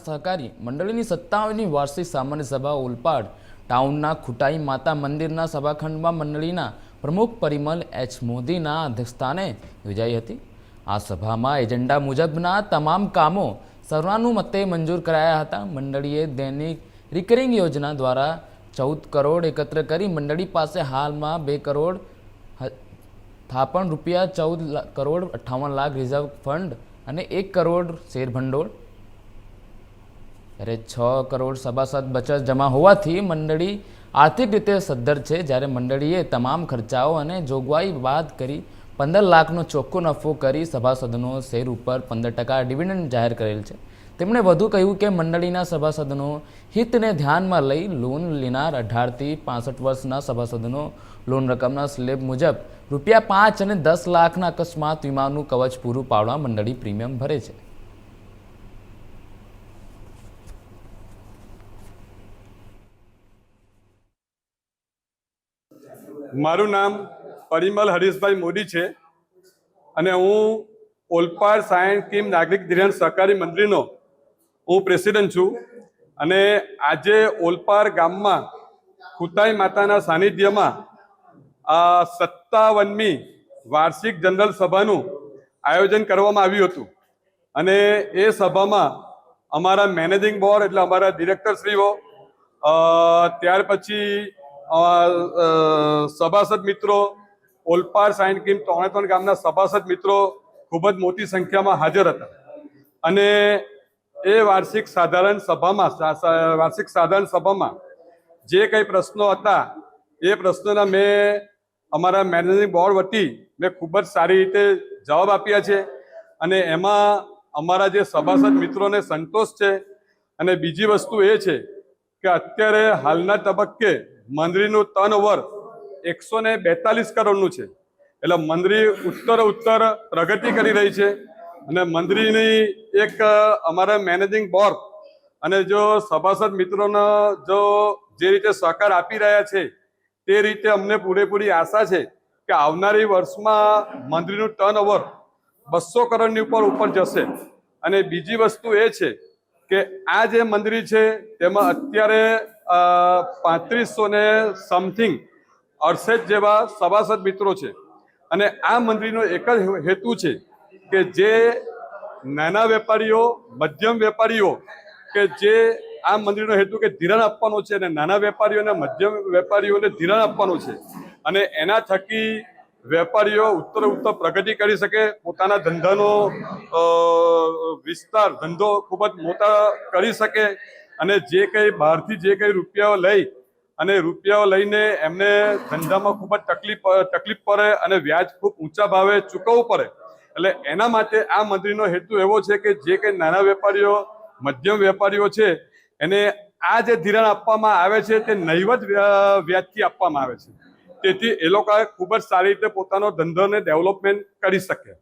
સહકારી મંડળીની 57મી વાર્ષિક સામાન્ય સભા ઓલપાડ ટાઉનના ખુટાઈ માતા મંદિરના સભાખંડમાં મંડળીના પ્રમુખ પરિમલ એચ મોદીના અધ્યક્ષસ્થાને યોજાઈ હતી। આ સભામાં એજન્ડા મુજબના તમામ કામો સર્વાનુમતે મંજૂર કરાયા હતા। મંડળીએ દૈનિક રિકરિંગ યોજના દ્વારા 14 કરોડ એકત્ર કરી મંડળી પાસે હાલમાં 2 કરોડ થાપણ રૂપિયા 14 કરોડ 58 લાખ રિઝર્વ ફંડ અને 1 કરોડ શેર ભંડોળ ત્યારે 6 કરોડ સભાસદ બચત જમા હોવાથી મંડળી આર્થિક રીતે સદ્ધર છે। જ્યારે મંડળીએ તમામ ખર્ચાઓ અને જોગવાઈ બાદ કરી 15 લાખનો ચોખ્ખો નફો કરી સભાસદોનો શેર ઉપર 15% ડિવિડન્ડ જાહેર કરેલ છે। તેમણે વધુ કહ્યું કે મંડળીના સભાસદોનો હિતને ધ્યાનમાં લઈ લોન લેનાર 18 થી 65 વર્ષના સભાસદોનો લોન રકમના સ્લેબ મુજબ રૂપિયા 5 અને 10 લાખના અકસ્માત વીમાનું કવચ પૂરું પાડવા મંડળી પ્રીમિયમ ભરે છે। મારું નામ પરિમલ હરીશભાઈ મોદી છે અને હું ઓલપાડ સાયન્સ સ્કીમ નાગરિક ધિરાણ સહકારી મંડળીનો હું પ્રેસિડેન્ટ છું। અને આજે ઓલપાડ ગામમાં ખુટાઈ માતાના સાનિધ્યમાં આ 57મી વાર્ષિક જનરલ સભાનું આયોજન કરવામાં આવ્યું હતું અને એ સભામાં અમારા મેનેજિંગ બોર્ડ એટલે અમારા ડિરેક્ટરશ્રીઓ ત્યાર પછી સભાસદ મિત્રો ઓલપાડ સાયન્સ સ્કીમ 3 ગામના સભાસદ મિત્રો ખૂબ જ મોટી સંખ્યામાં હાજર હતા અને એ વાર્ષિક સાધારણ સભામાં જે કંઈ પ્રશ્નો હતા એ પ્રશ્નોના મેં અમારા મેનેજિંગ બોર્ડ વતી મેં ખૂબ જ સારી રીતે જવાબ આપ્યા છે અને એમાં અમારા જે સભાસદ મિત્રોને સંતોષ છે। અને બીજી વસ્તુ એ છે કે અત્યારે હાલના તબક્કે મંડળીનું ટર્નઓવર 142 કરોડનું છે એટલે મંડળી ઉત્તર પ્રગતિ કરી રહી છે અને મંડળીની એક અમારા મેનેજિંગ બોર્ડ અને જો સભાસદ મિત્રોનો જે રીતે સહકાર આપી રહ્યા છે તે રીતે અમને પૂરેપૂરી આશા છે કે આવનારી વર્ષમાં મંડળીનું ટર્નઓવર 200 કરોડની ઉપર જશે। અને બીજી વસ્તુ એ છે કે આ જે મંડળી છે તેમાં અત્યારે 3500 ને સમથિંગ 68 જેવા સભાસદ મિત્રો છે અને આ મંડળીનો એક જ હેતુ છે કે જે નાના વેપારીઓ મધ્યમ વેપારીઓ કે જે આ મંડળીનો હેતુ કે ધિરાણ આપવાનો છે અને નાના વેપારીઓ અને મધ્યમ વેપારીઓને ધિરાણ આપવાનું છે અને એના થકી વેપારીઓ ઉત્તર પ્રગતિ કરી શકે, પોતાના ધંધાનો વિસ્તાર ધંધો ખૂબ જ મોટા કરી શકે અને જે કંઈ બહારથી જે કંઈ રૂપિયાઓ લઈને એમને ધંધામાં ખૂબ જ તકલીફ પડે અને વ્યાજ ખૂબ ઊંચા ભાવે ચૂકવવું પડે। એટલે એના માટે આ મંડળીનો હેતુ એવો છે કે જે કંઈ નાના વેપારીઓ મધ્યમ વેપારીઓ છે એને આ જે ધિરાણ આપવામાં આવે છે તે નહિવત વ્યાજથી આપવામાં આવે છે, તેથી એ લોકોએ ખૂબ જ સારી રીતે પોતાનો ધંધોને ડેવલપમેન્ટ કરી શકે।